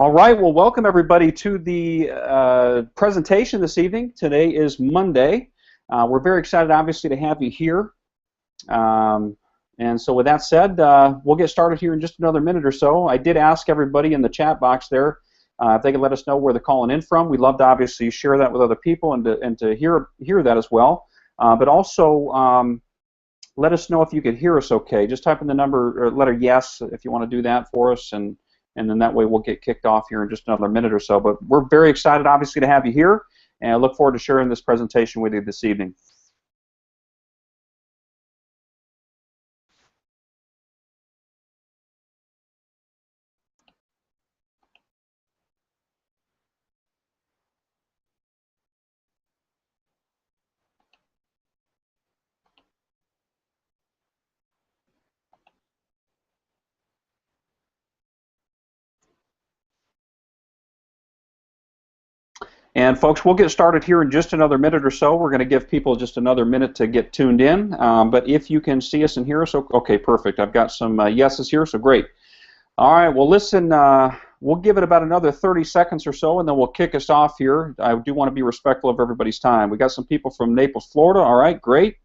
All right, well, welcome everybody to the presentation this evening. Today is Monday. We're very excited, obviously, to have you here. And so with that said, we'll get started here in just another minute or so. I did ask everybody in the chat box there if they could let us know where they're calling in from. We'd love to obviously share that with other people and to hear that as well. But also let us know if you could hear us okay. Just type in the number or letter yes if you want to do that for us, and then that way we'll get kicked off here in just another minute or so. But we're very excited, obviously, to have you here, and I look forward to sharing this presentation with you this evening. And folks, we'll get started here in just another minute or so. We're going to give people just another minute to get tuned in. But if you can see us and hear us, okay, perfect. I've got some yeses here, so great. All right, well, listen, we'll give it about another 30 seconds or so, and then we'll kick us off here. I do want to be respectful of everybody's time. We got some people from Naples, Florida. All right, great.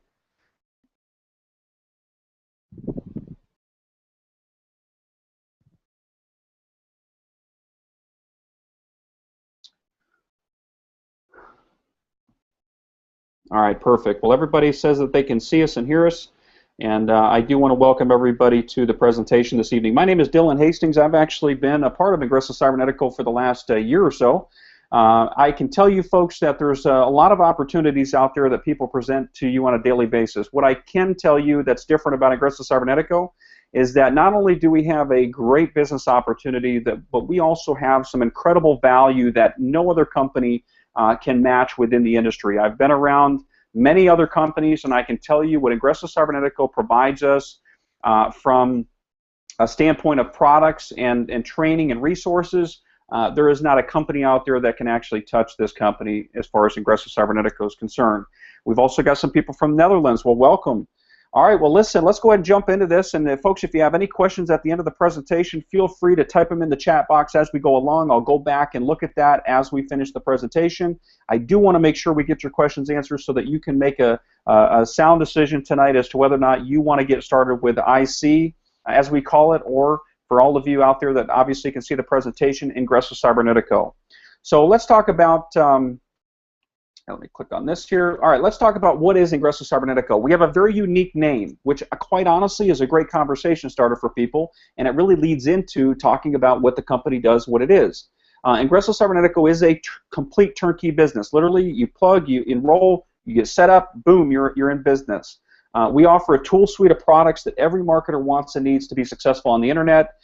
All right, perfect. Well, everybody says that they can see us and hear us, and I do want to welcome everybody to the presentation this evening. My name is Dylan Hastings. I've actually been a part of Aggressive Cybernetical for the last year or so. I can tell you folks that there's a lot of opportunities out there that people present to you on a daily basis. What I can tell you that's different about Aggressive Cybernetical is that not only do we have a great business opportunity, but we also have some incredible value that no other company can match within the industry. I've been around many other companies, and I can tell you what Aggressive Cybernetical provides us from a standpoint of products and training and resources. There is not a company out there that can actually touch this company as far as Aggressive Cybernetical is concerned. We've also got some people from the Netherlands. Well, welcome. All right, well, listen, let's go ahead and jump into this. And folks, if you have any questions at the end of the presentation, feel free to type them in the chat box as we go along. I'll go back and look at that as we finish the presentation. I do want to make sure we get your questions answered so that you can make a sound decision tonight as to whether or not you want to get started with IC, as we call it, or for all of you out there that obviously can see the presentation, Aggressive Cybernetical. So let's talk about... let me click on this here. All right, let's talk about what is Aggressive Cybernetical. We have a very unique name, which quite honestly is a great conversation starter for people, and it really leads into talking about what the company does, what it is. Aggressive Cybernetical is a complete turnkey business. Literally, you plug, you enroll, you get set up, boom, you're in business. We offer a tool suite of products that every marketer wants and needs to be successful on the internet.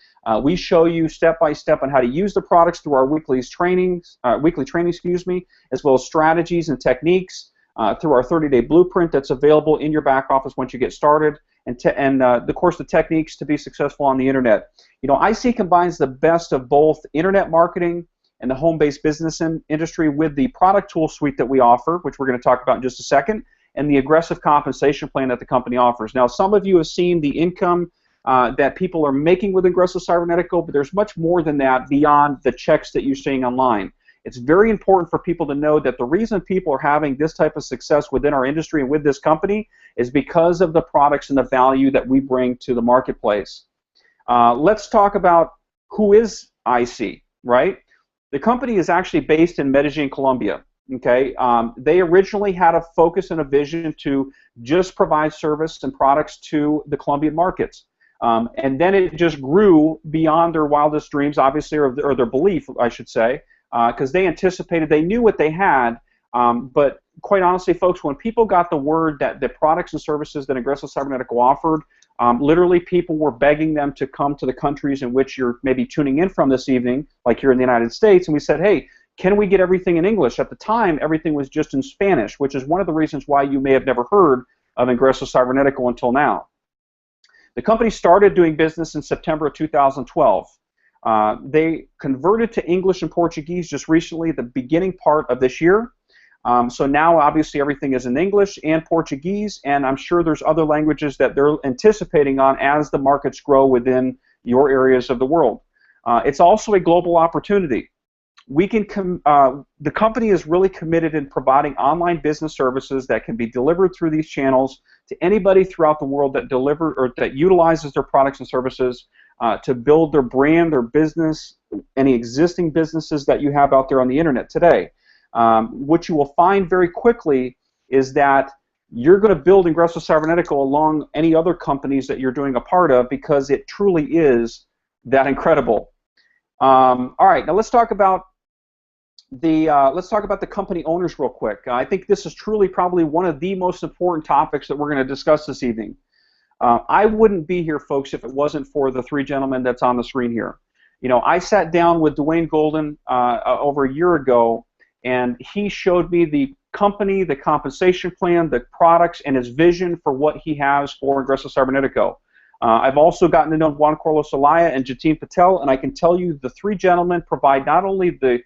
We show you step by step on how to use the products through our weekly training, as well as strategies and techniques through our 30-day blueprint that's available in your back office once you get started, and of course the techniques to be successful on the internet. You know, IC combines the best of both internet marketing and the home-based business industry with the product tool suite that we offer, which we're going to talk about in just a second, and the aggressive compensation plan that the company offers. Now, some of you have seen the income that people are making with Aggressive Cybernetical, but there's much more than that beyond the checks that you're seeing online. It's very important for people to know that the reason people are having this type of success within our industry and with this company is because of the products and the value that we bring to the marketplace. Let's talk about who is IC, right? The company is actually based in Medellin, Colombia. Okay, they originally had a focus and a vision to just provide service and products to the Colombian markets. And then it just grew beyond their wildest dreams, obviously, or their belief, I should say, because they anticipated, they knew what they had, but quite honestly, folks, when people got the word that the products and services that Aggressive Cybernetical offered, literally people were begging them to come to the countries in which you're maybe tuning in from this evening, like here in the United States, and we said, hey, can we get everything in English? At the time, everything was just in Spanish, which is one of the reasons why you may have never heard of Aggressive Cybernetical until now. The company started doing business in September of 2012. They converted to English and Portuguese just recently, the beginning part of this year. So now, obviously, everything is in English and Portuguese, and I'm sure there's other languages that they're anticipating on as the markets grow within your areas of the world. It's also a global opportunity. The company is really committed in providing online business services that can be delivered through these channels to anybody throughout the world that utilizes their products and services to build their brand, their business, any existing businesses that you have out there on the internet today. What you will find very quickly is that you're going to build Ingresso Cybernetico along any other companies that you're doing a part of, because it truly is that incredible. All right, now let's talk about the company owners real quick. I think this is truly probably one of the most important topics that we're going to discuss this evening. I wouldn't be here, folks, if it wasn't for the three gentlemen that's on the screen here. You know, I sat down with Dwayne Golden over a year ago, and he showed me the company, the compensation plan, the products, and his vision for what he has for Ingresso Cybernetico. I've also gotten to know Juan Carlos Zelaya and Jatin Patel, and I can tell you the three gentlemen provide not only the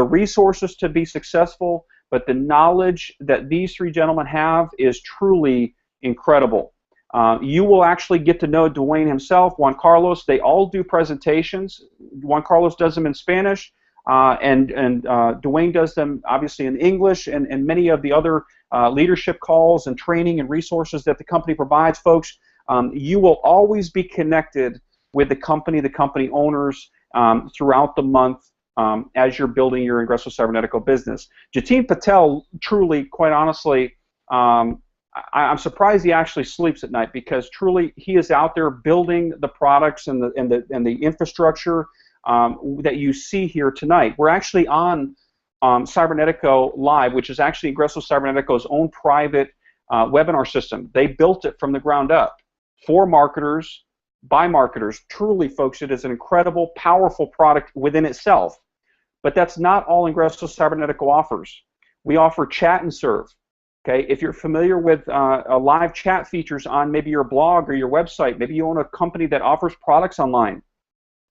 resources to be successful, but the knowledge that these three gentlemen have is truly incredible. You will actually get to know Dwayne himself, Juan Carlos. They all do presentations. Juan Carlos does them in Spanish, and Dwayne does them obviously in English, and many of the other leadership calls and training and resources that the company provides, folks. You will always be connected with the company owners throughout the month as you're building your Ingresso Cybernetico business. Jatin Patel, truly, quite honestly, I'm surprised he actually sleeps at night, because truly he is out there building the products and the infrastructure that you see here tonight. We're actually on Cybernetico Live, which is actually Ingresso Cybernetico's own private webinar system. They built it from the ground up for marketers, by marketers. Truly, folks, it is an incredible, powerful product within itself. But that's not all Ingresso Cybernetico offers. We offer chat and serve. Okay, if you're familiar with live chat features on maybe your blog or your website, maybe you own a company that offers products online.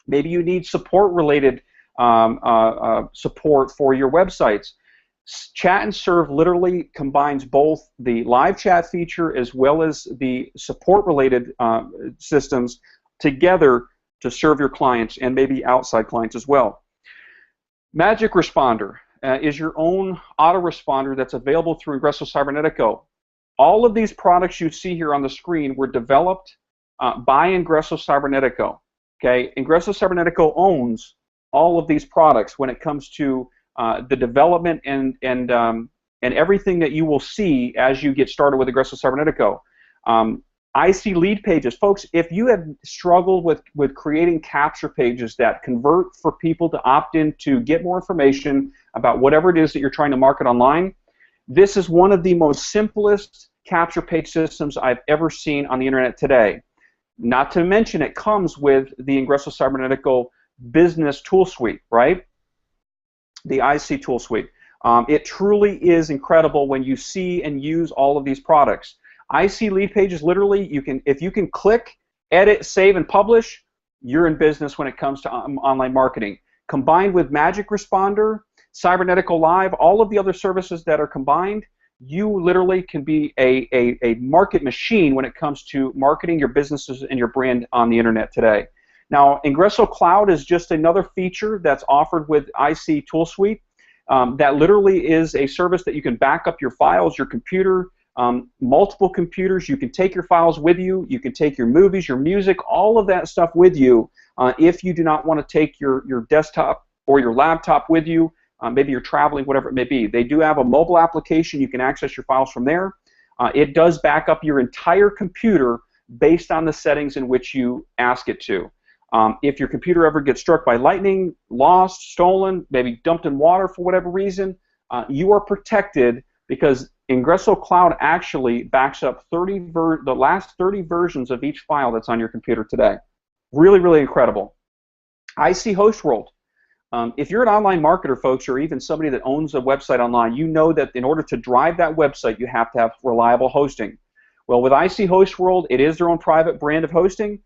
Maybe you need support-related support for your websites. Chat and serve literally combines both the live chat feature as well as the support-related systems together to serve your clients and maybe outside clients as well. Magic Responder is your own autoresponder that's available through Ingresso Cybernetico. All of these products you see here on the screen were developed by Ingresso Cybernetico. Okay, Ingresso Cybernetico owns all of these products when it comes to the development and everything that you will see as you get started with Ingresso Cybernetico. I see lead pages. Folks, if you have struggled with creating capture pages that convert for people to opt in to get more information about whatever it is that you're trying to market online, this is one of the most simplest capture page systems I've ever seen on the internet today. Not to mention it comes with the Ingresso Cybernetico Business Tool Suite, right? The IC Tool Suite. It truly is incredible when you see and use all of these products. IC lead pages, literally, if you can click, edit, save, and publish, you're in business when it comes to online marketing. Combined with Magic Responder, Cybernetico Live, all of the other services that are combined, you literally can be a market machine when it comes to marketing your businesses and your brand on the internet today. Now, Ingresso Cloud is just another feature that's offered with IC Tool Suite. That literally is a service that you can back up your files, your computer, multiple computers. You can take your files with you. You can take your movies, your music, all of that stuff with you if you do not want to take your desktop or your laptop with you. Maybe you're traveling, whatever it may be. They do have a mobile application. You can access your files from there. It does back up your entire computer based on the settings in which you ask it to. If your computer ever gets struck by lightning, lost, stolen, maybe dumped in water for whatever reason, you are protected because Ingresso Cloud actually backs up the last 30 versions of each file that's on your computer today. Really, really incredible. IC Host World. If you're an online marketer, folks, or even somebody that owns a website online, you know that in order to drive that website, you have to have reliable hosting. Well, with IC Host World, it is their own private brand of hosting.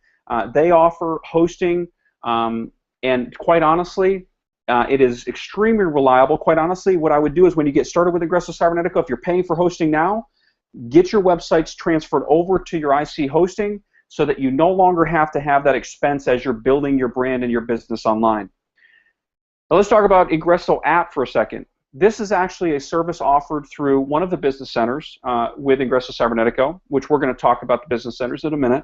They offer hosting, and quite honestly, it is extremely reliable. Quite honestly, what I would do is when you get started with Ingresso Cybernetico, if you're paying for hosting now, get your websites transferred over to your IC hosting. so that you no longer have to have that expense as you're building your brand and your business online. Now let's talk about Ingresso app for a second. This is actually a service offered through one of the business centers with Ingresso Cybernetico, which we're going to talk about the business centers in a minute.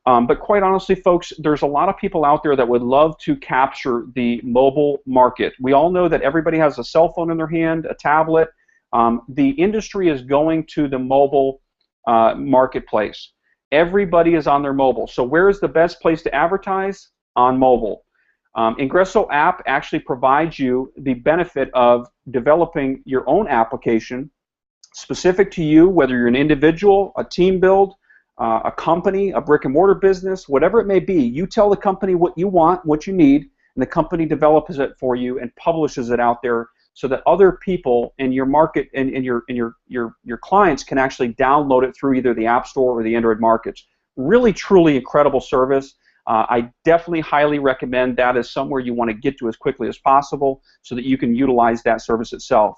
But quite honestly, folks, there's a lot of people out there that would love to capture the mobile market. We all know that everybody has a cell phone in their hand, a tablet. The industry is going to the mobile marketplace. Everybody is on their mobile. So where is the best place to advertise? On mobile. Ingresso app actually provides you the benefit of developing your own application specific to you, whether you're an individual, a team build, a company, a brick and mortar business, whatever it may be. You tell the company what you want, what you need, and the company develops it for you and publishes it out there so that other people in your market and your clients can actually download it through either the App Store or the Android markets. Really, truly incredible service. I definitely highly recommend that as somewhere you want to get to as quickly as possible so that you can utilize that service itself.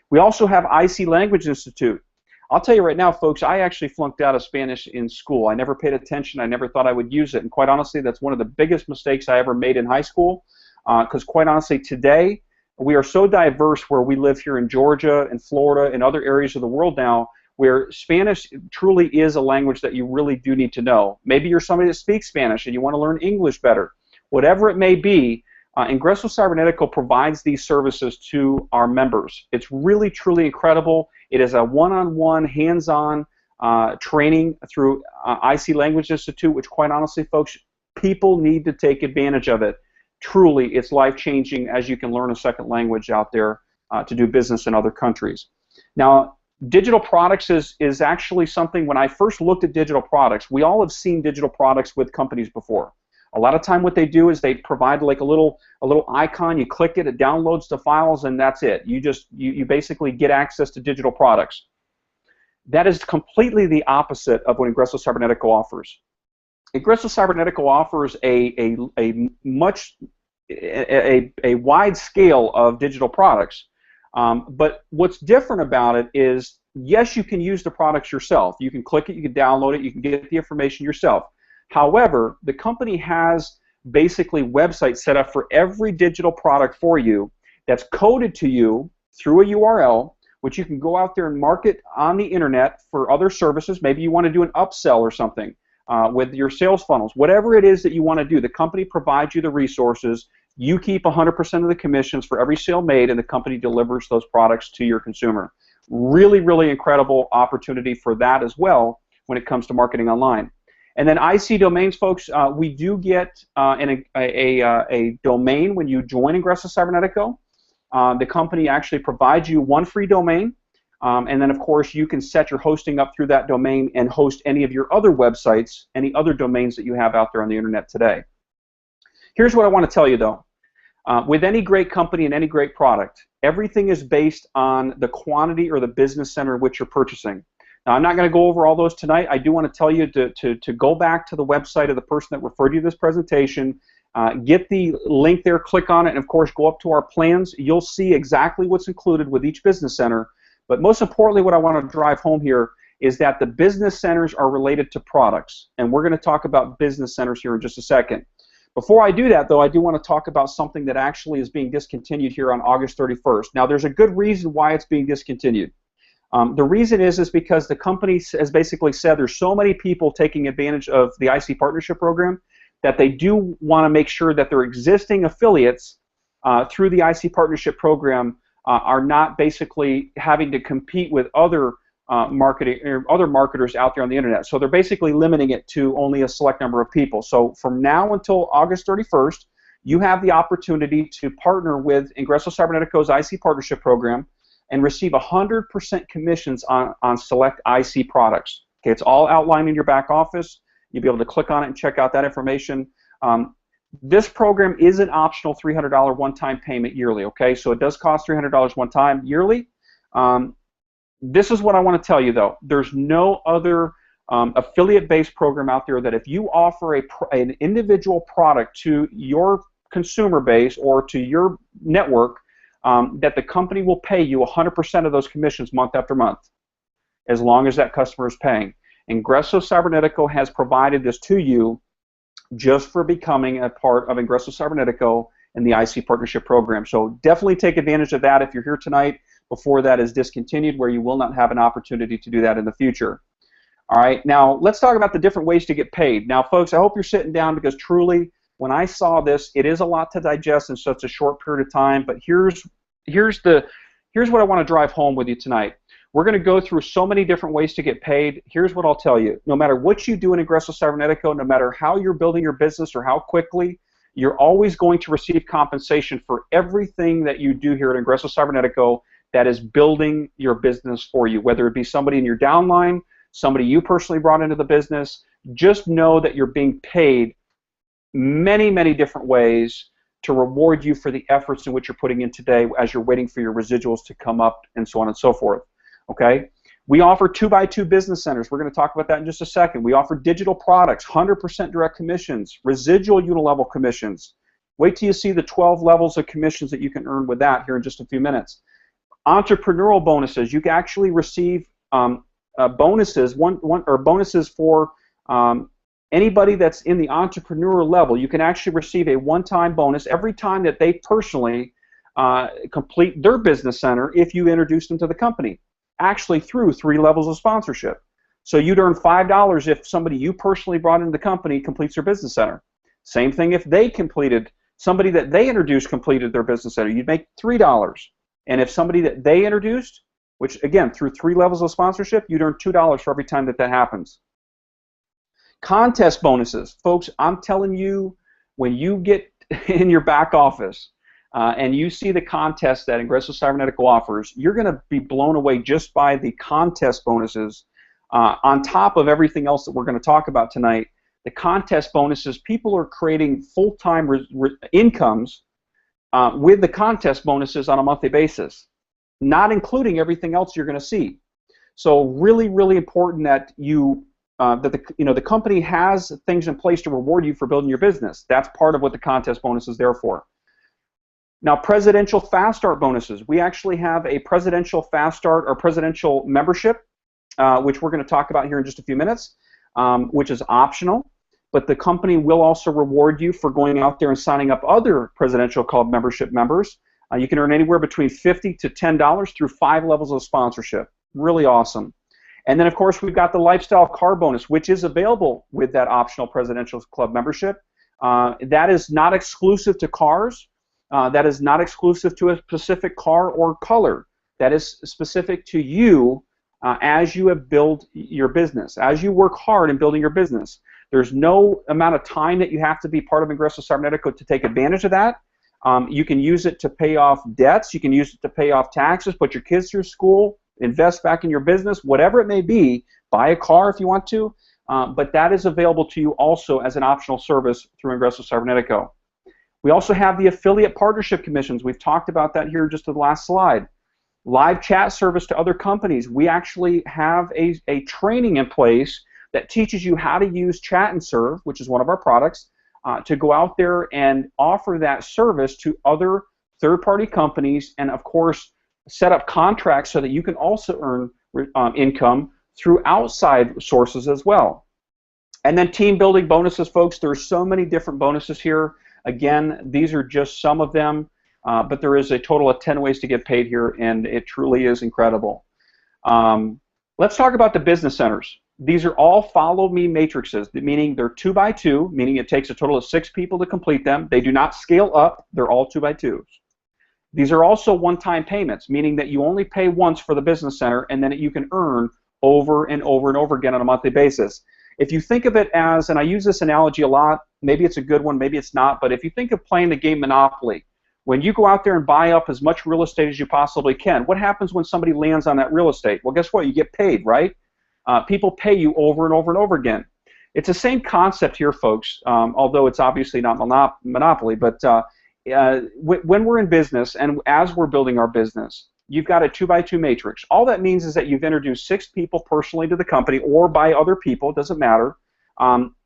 We also have IC Language Institute. I'll tell you right now, folks, I actually flunked out of Spanish in school. I never paid attention. I never thought I would use it. And quite honestly, that's one of the biggest mistakes I ever made in high school because quite honestly, today, we are so diverse where we live here in Georgia and Florida and other areas of the world now where Spanish truly is a language that you really do need to know. Maybe you're somebody that speaks Spanish and you want to learn English better. Whatever it may be, Ingresso Cybernetico provides these services to our members. It's really, truly incredible. It is a one-on-one, hands-on training through IC Language Institute, which quite honestly, folks, people need to take advantage of it. Truly, it's life-changing as you can learn a second language out there to do business in other countries. Now, digital products is actually something, when I first looked at digital products, we all have seen digital products with companies before. A lot of time what they do is they provide like a little icon, you click it, it downloads the files, and that's it. You basically get access to digital products. That is completely the opposite of what Ingresso Cybernetico offers. Ingresso Cybernetico offers a wide scale of digital products. But what's different about it is, yes, you can use the products yourself. You can click it, you can download it, you can get the information yourself. However, the company has basically websites set up for every digital product for you that's coded to you through a URL, which you can go out there and market on the internet for other services. Maybe you want to do an upsell or something with your sales funnels. Whatever it is that you want to do, the company provides you the resources. You keep 100% of the commissions for every sale made, and the company delivers those products to your consumer. Really, really incredible opportunity for that as well when it comes to marketing online. And then IC domains, folks, we do get a domain when you join Ingresso Cybernetico. The company actually provides you one free domain, and then, of course, you can set your hosting up through that domain and host any of your other websites, any other domains that you have out there on the internet today. Here's what I want to tell you, though. With any great company and any great product, everything is based on the quantity or the business center in which you're purchasing. Now, I'm not going to go over all those tonight. I do want to tell you to go back to the website of the person that referred you to this presentation, get the link there, click on it, and of course go up to our plans. You'll see exactly what's included with each business center. But most importantly, what I want to drive home here is that the business centers are related to products. And we're going to talk about business centers here in just a second. Before I do that, though, I do want to talk about something that actually is being discontinued here on August 31st. Now, there's a good reason why it's being discontinued. The reason is because the company has basically said there's so many people taking advantage of the IC Partnership Program that they do want to make sure that their existing affiliates through the IC Partnership Program are not basically having to compete with other marketers out there on the internet. So they're basically limiting it to only a select number of people. So from now until August 31st, you have the opportunity to partner with Ingresso Cybernetico's IC Partnership Program and receive 100% commissions on select IC products. Okay, it's all outlined in your back office. You'll be able to click on it and check out that information. This program is an optional $300 one-time payment yearly, okay? So it does cost $300 one time yearly. This is what I want to tell you, though. There's no other affiliate-based program out there that if you offer an individual product to your consumer base or to your network, that the company will pay you 100% of those commissions month after month, as long as that customer is paying. Ingresso Cybernetico has provided this to you just for becoming a part of Ingresso Cybernetico and the IC Partnership Program. So definitely take advantage of that if you're here tonight before that is discontinued, where you will not have an opportunity to do that in the future. All right, now let's talk about the different ways to get paid. Now, folks, I hope you're sitting down, because truly, when I saw this, it is a lot to digest in such a short period of time, but here's what I want to drive home with you tonight. We're going to go through so many different ways to get paid. Here's what I'll tell you. No matter what you do in Ingresso Cybernetico, no matter how you're building your business or how quickly, you're always going to receive compensation for everything that you do here at Ingresso Cybernetico that is building your business for you, whether it be somebody in your downline, somebody you personally brought into the business. Just know that you're being paid many, many different ways to reward you for the efforts in which you're putting in today as you're waiting for your residuals to come up and so on and so forth. Okay? We offer 2x2 business centers. We're going to talk about that in just a second. We offer digital products, 100% direct commissions, residual unilevel commissions. Wait till you see the 12 levels of commissions that you can earn with that here in just a few minutes. Entrepreneurial bonuses. You can actually receive bonuses, bonuses for anybody that's in the entrepreneurial level. You can actually receive a one-time bonus every time that they personally complete their business center if you introduce them to the company, actually through 3 levels of sponsorship. So you'd earn $5 if somebody you personally brought into the company completes their business center. Same thing if they completed, somebody that they introduced completed their business center, you'd make $3. And if somebody that they introduced, which again, through 3 levels of sponsorship, you'd earn $2 for every time that that happens. Contest bonuses. Folks, I'm telling you, when you get in your back office and you see the contest that Ingresso Cybernetico offers, you're going to be blown away just by the contest bonuses. On top of everything else that we're going to talk about tonight, the contest bonuses, people are creating full-time incomes with the contest bonuses on a monthly basis, not including everything else you're going to see. So really, really important that the company has things in place to reward you for building your business. That's part of what the contest bonus is there for. Now, presidential fast start bonuses. We actually have a presidential fast start or presidential membership, which we're going to talk about here in just a few minutes, which is optional. But the company will also reward you for going out there and signing up other Presidential Club membership members. You can earn anywhere between $50 to $10 through 5 levels of sponsorship. Really awesome. And then, of course, we've got the Lifestyle Car Bonus, which is available with that optional Presidential Club membership. That is not exclusive to cars. That is not exclusive to a specific car or color. That is specific to you as you have built your business, as you work hard in building your business. There's no amount of time that you have to be part of Ingresso Cybernetico to take advantage of that. You can use it to pay off debts. You can use it to pay off taxes, put your kids through school, invest back in your business, whatever it may be. Buy a car if you want to. But that is available to you also as an optional service through Ingresso Cybernetico. We also have the affiliate partnership commissions. We've talked about that here just in the last slide. Live chat service to other companies. We actually have a training in place that teaches you how to use Chat and Serve, which is one of our products, to go out there and offer that service to other third-party companies, and of course set up contracts so that you can also earn income through outside sources as well. And then team building bonuses, folks. There's so many different bonuses here. Again, these are just some of them, but there is a total of 10 ways to get paid here, and it truly is incredible. Let's talk about the business centers. These are all follow me matrices, meaning they're 2x2, meaning it takes a total of 6 people to complete them. They do not scale up. They're all 2x2s. These are also one-time payments, meaning that you only pay once for the business center, and then you can earn over and over and over again on a monthly basis. If you think of it as, and I use this analogy a lot, maybe it's a good one, maybe it's not, but if you think of playing the game Monopoly, when you go out there and buy up as much real estate as you possibly can, what happens when somebody lands on that real estate? Well, guess what? You get paid, right? People pay you over and over and over again. It's the same concept here, folks, although it's obviously not Monopoly, but when we're in business and as we're building our business, you've got a 2x2 matrix. All that means is that you've introduced 6 people personally to the company or by other people, it doesn't matter.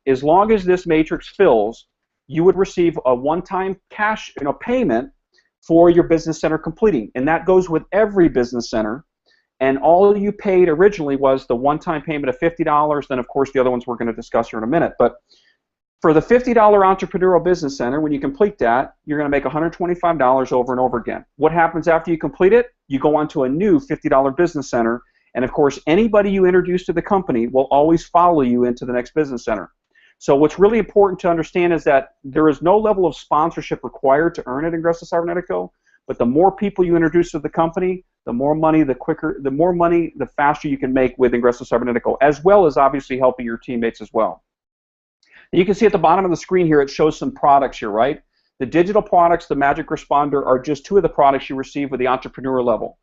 As long as this matrix fills, you would receive a one-time cash payment for your business center completing, and that goes with every business center. and all you paid originally was the one-time payment of $50. Then, of course, the other ones we're going to discuss here in a minute. But for the $50 Entrepreneurial Business Center, when you complete that, you're going to make $125 over and over again. What happens after you complete it? You go on to a new $50 Business Center, and of course, anybody you introduce to the company will always follow you into the next Business Center. So what's really important to understand is that there is no level of sponsorship required to earn at Ingresso Cybernetico, but the more people you introduce to the company, the more money, the faster you can make with Ingresso Cybernetico, as well as obviously helping your teammates as well. You can see at the bottom of the screen here, it shows some products here, right? The digital products, the Magic Responder, are just two of the products you receive with the entrepreneur level.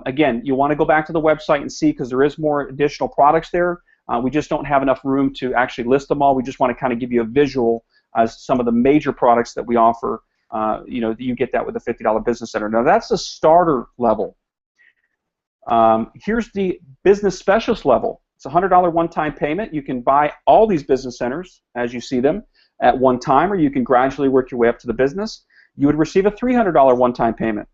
Again, you want to go back to the website and see, because there is more additional products there. We just don't have enough room to actually list them all. We just want to kind of give you a visual as some of the major products that we offer. You get that with the $50 Business Center. Now, that's the starter level. Here's the Business Specialist level. It's a $100 one-time payment. You can buy all these business centers as you see them at one time, or you can gradually work your way up to the business. You would receive a $300 one-time payment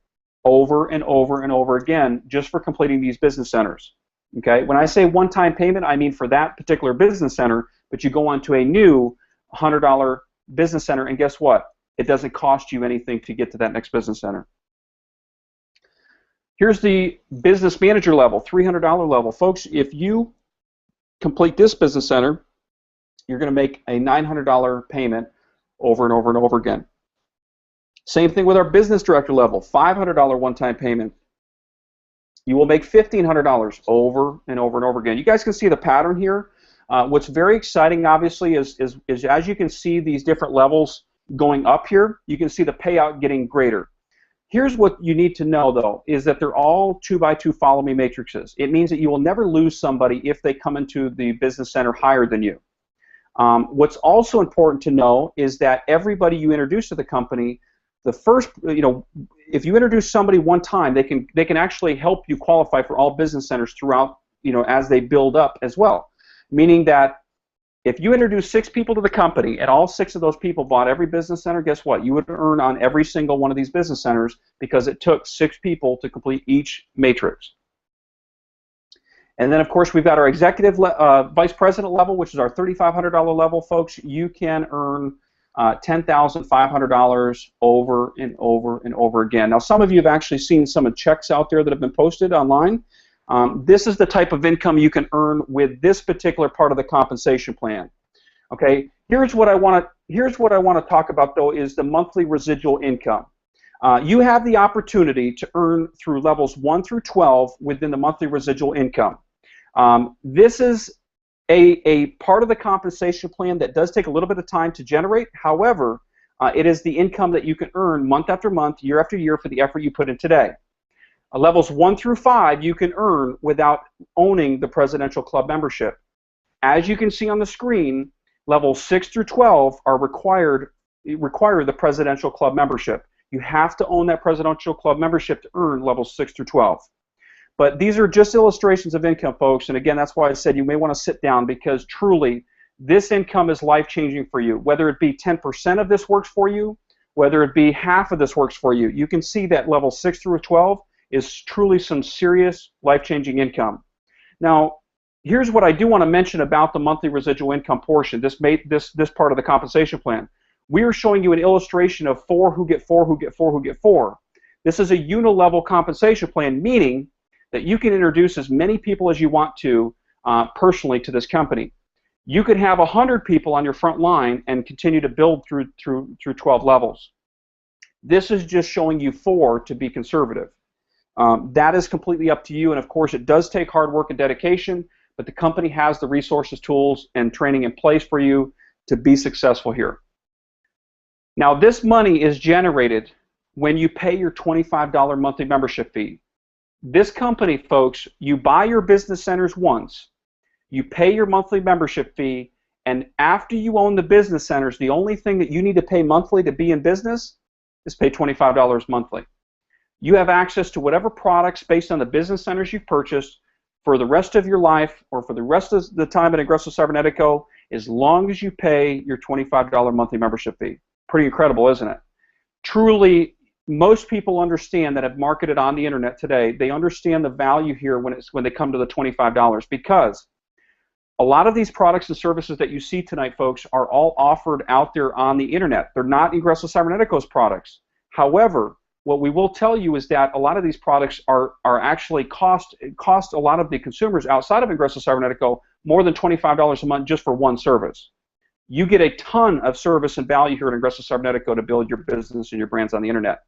over and over and over again just for completing these business centers. Okay? When I say one-time payment, I mean for that particular business center, but you go on to a new $100 business center, and guess what? It doesn't cost you anything to get to that next business center. Here's the Business Manager level, $300 level. Folks, if you complete this business center, you're going to make a $900 payment over and over and over again. Same thing with our Business Director level, $500 one-time payment. You will make $1,500 over and over and over again. You guys can see the pattern here. What's very exciting, obviously, is as you can see these different levels going up here, you can see the payout getting greater. Here's what you need to know, though, is that they're all 2x2 follow-me matrices. It means that you will never lose somebody if they come into the business center higher than you. What's also important to know is that everybody you introduce to the company, the first, if you introduce somebody one time, they can actually help you qualify for all business centers throughout, as they build up as well. Meaning that if you introduce 6 people to the company and all 6 of those people bought every business center, guess what? You would earn on every single one of these business centers because it took 6 people to complete each matrix. And then, of course, we've got our Executive Vice President level, which is our $3,500 level, folks. You can earn $10,500 over and over and over again. Now, some of you have actually seen some of the checks out there that have been posted online. This is the type of income you can earn with this particular part of the compensation plan. Okay, here's what I want to talk about, though, is the monthly residual income. You have the opportunity to earn through levels 1 through 12 within the monthly residual income. This is a part of the compensation plan that does take a little bit of time to generate. However, it is the income that you can earn month after month, year after year for the effort you put in today. Levels 1 through 5 you can earn without owning the Presidential Club membership. As you can see on the screen, levels 6 through 12 require the Presidential Club membership. You have to own that Presidential Club membership to earn levels 6 through 12. But these are just illustrations of income, folks, and again, that's why I said you may want to sit down, because truly this income is life-changing for you. Whether it be 10% of this works for you, whether it be half of this works for you, you can see that level 6 through 12 is truly some serious life-changing income. Now, here's what I do want to mention about the monthly residual income portion, this part of the compensation plan. We are showing you an illustration of 4 who get 4 who get 4 who get 4. This is a unilevel compensation plan, meaning that you can introduce as many people as you want to personally to this company. You could have 100 people on your front line and continue to build through 12 levels. This is just showing you 4 to be conservative. That is completely up to you, and of course it does take hard work and dedication, but the company has the resources, tools, and training in place for you to be successful here. Now, this money is generated when you pay your $25 monthly membership fee. This company, folks, you buy your business centers once, you pay your monthly membership fee, and after you own the business centers, the only thing that you need to pay monthly to be in business is pay $25 monthly. You have access to whatever products based on the business centers you've purchased for the rest of your life or for the rest of the time at Ingresso Cybernetico, as long as you pay your $25 monthly membership fee. Pretty incredible, isn't it? Truly, most people understand that have marketed on the internet today, they understand the value here when they come to the $25, because a lot of these products and services that you see tonight, folks, are all offered out there on the internet. They're not Ingresso Cybernetico's products. However, what we will tell you is that a lot of these products are actually cost a lot of the consumers outside of Ingresso Cybernetico more than $25 a month just for one service. You get a ton of service and value here at Ingresso Cybernetico to build your business and your brands on the internet.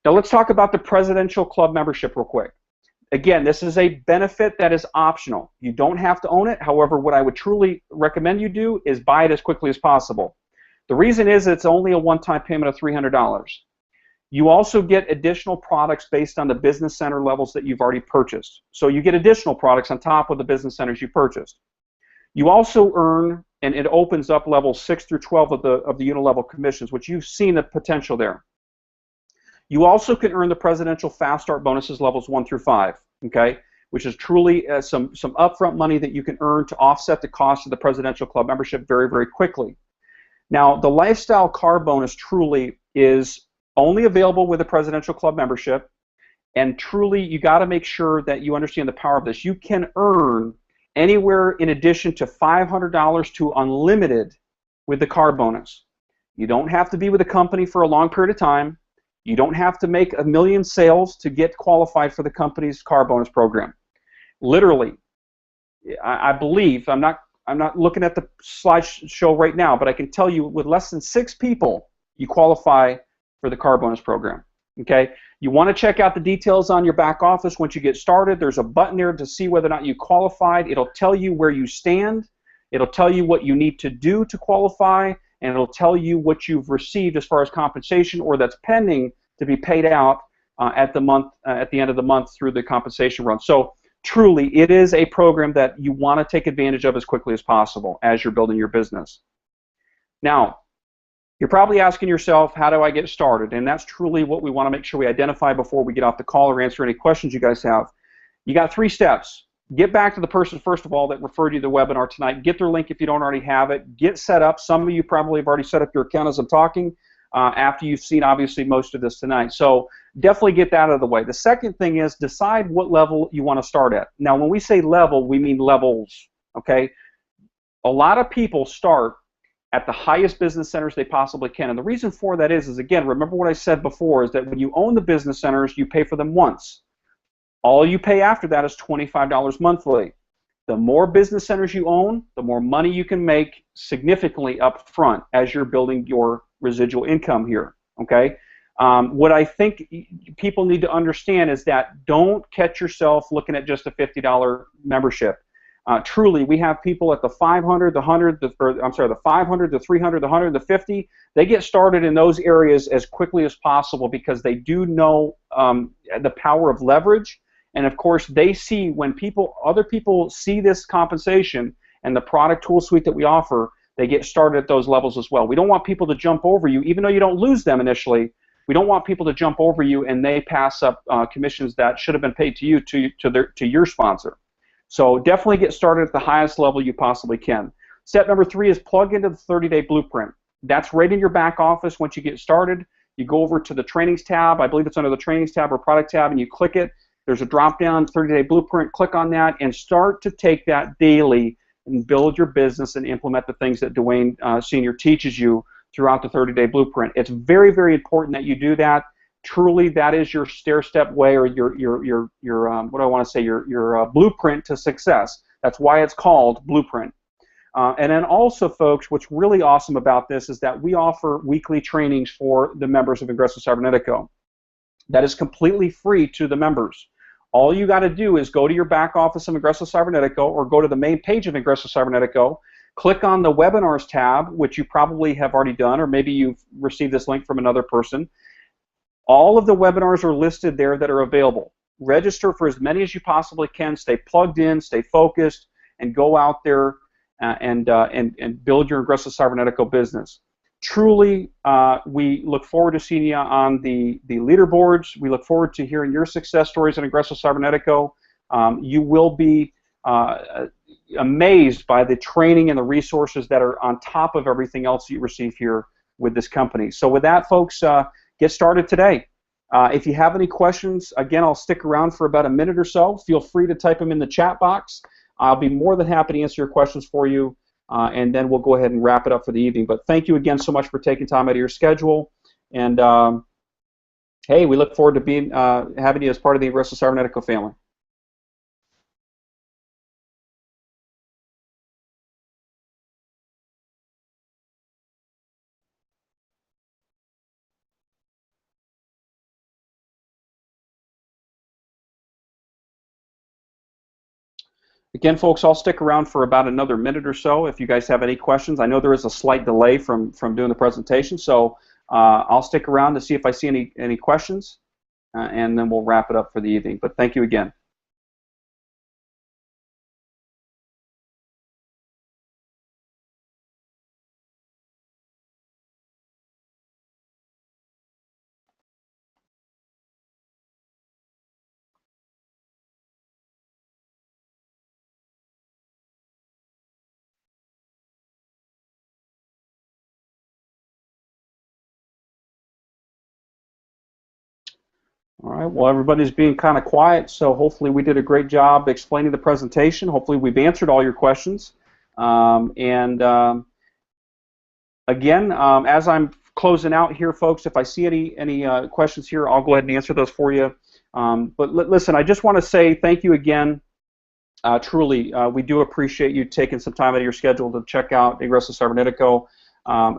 Now let's talk about the Presidential Club membership real quick. Again, this is a benefit that is optional. You don't have to own it. However, what I would truly recommend you do is buy it as quickly as possible. The reason is it's only a one-time payment of $300. You also get additional products based on the business center levels that you've already purchased. So you get additional products on top of the business centers you purchased. You also earn, and it opens up levels 6 through 12 of the unit-level commissions, which you've seen the potential there. You also can earn the Presidential Fast Start bonuses levels 1 through 5, okay, which is truly some upfront money that you can earn to offset the cost of the Presidential Club membership very, very quickly. Now, the Lifestyle Car bonus truly is only available with a Presidential Club membership, and truly you got to make sure that you understand the power of this. You can earn anywhere in addition to $500 to unlimited with the car bonus. You don't have to be with a company for a long period of time. You don't have to make 1 million sales to get qualified for the company's car bonus program. Literally, I believe, I'm not looking at the slideshow right now, but I can tell you with less than 6 people, you qualify for the car bonus program. Okay? You want to check out the details on your back office once you get started. There's a button there to see whether or not you qualified. It'll tell you where you stand. It'll tell you what you need to do to qualify, and it'll tell you what you've received as far as compensation or that's pending to be paid out at the end of the month through the compensation run. So truly, it is a program that you want to take advantage of as quickly as possible as you're building your business. Now, you're probably asking yourself, how do I get started? And that's truly what we want to make sure we identify before we get off the call or answer any questions you guys have. You got 3 steps. Get back to the person, first of all, that referred you to the webinar tonight. Get their link if you don't already have it. Get set up. Some of you probably have already set up your account as I'm talking after you've seen, obviously, most of this tonight. So definitely get that out of the way. The second thing is decide what level you want to start at. Now, when we say level, we mean levels, okay? A lot of people start at the highest business centers they possibly can. And the reason for that is again, remember what I said before, is that when you own the business centers, you pay for them once. All you pay after that is $25 monthly. The more business centers you own, the more money you can make significantly up front as you're building your residual income here, okay? What I think people need to understand is that don't catch yourself looking at just a $50 membership. Truly, we have people at the 500, the 100, the 500, the 300, the 100, the 50. They get started in those areas as quickly as possible because they do know the power of leverage. And of course, they see when other people see this compensation and the product tool suite that we offer, they get started at those levels as well. We don't want people to jump over you, even though you don't lose them initially. We don't want people to jump over you and they pass up commissions that should have been paid to you to your sponsor. So definitely get started at the highest level you possibly can. Step number 3 is plug into the 30-day blueprint. That's right in your back office. Once you get started, you go over to the trainings tab. I believe it's under the trainings tab or product tab, and you click it. There's a drop-down 30-day blueprint. Click on that and start to take that daily and build your business and implement the things that Dwayne Sr. teaches you throughout the 30-day blueprint. It's very, very important that you do that. Truly, that is your stair-step way, or your what do I want to say, your blueprint to success. That's why it's called Blueprint. And then also, folks, what's really awesome about this is that we offer weekly trainings for the members of Ingresso Cybernetico. That is completely free to the members. All you got to do is go to your back office of Ingresso Cybernetico or go to the main page of Ingresso Cybernetico, click on the webinars tab, which you probably have already done, or maybe you've received this link from another person. All of the webinars are listed there that are available. Register for as many as you possibly can. Stay plugged in, stay focused, and go out there and build your Ingresso Cybernetico business. Truly, we look forward to seeing you on the leaderboards. We look forward to hearing your success stories at Ingresso Cybernetico. You will be amazed by the training and the resources that are on top of everything else you receive here with this company. So with that, folks, get started today. If you have any questions, again, I'll stick around for about a minute or so. Feel free to type them in the chat box. I'll be more than happy to answer your questions for you, and then we'll go ahead and wrap it up for the evening. But thank you again so much for taking time out of your schedule. And hey, we look forward to being having you as part of the Aggressive Cybernetico family. Again, folks, I'll stick around for about another minute or so if you guys have any questions. I know there is a slight delay from doing the presentation, so I'll stick around to see if I see any questions, and then we'll wrap it up for the evening. But thank you again. All right, well, everybody's being kind of quiet, so hopefully we did a great job explaining the presentation. Hopefully we've answered all your questions. Again, as I'm closing out here, folks, if I see any questions here, I'll go ahead and answer those for you. But listen, I just want to say thank you again. Truly, we do appreciate you taking some time out of your schedule to check out Aggressive Cybernetico.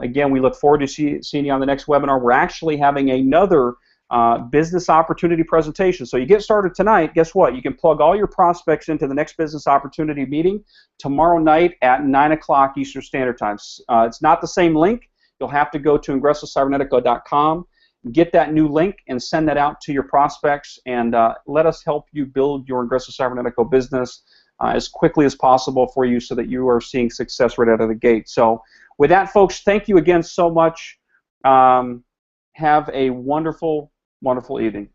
Again, we look forward to seeing you on the next webinar. We're actually having another business opportunity presentation. So you get started tonight, guess what? You can plug all your prospects into the next business opportunity meeting tomorrow night at 9 o'clock Eastern Standard Time. It's not the same link. You'll have to go to aggressivecybernetico.com, get that new link, and send that out to your prospects, and let us help you build your Aggressive Cybernetico business as quickly as possible for you so that you are seeing success right out of the gate. So with that, folks, thank you again so much. Have a wonderful, wonderful evening.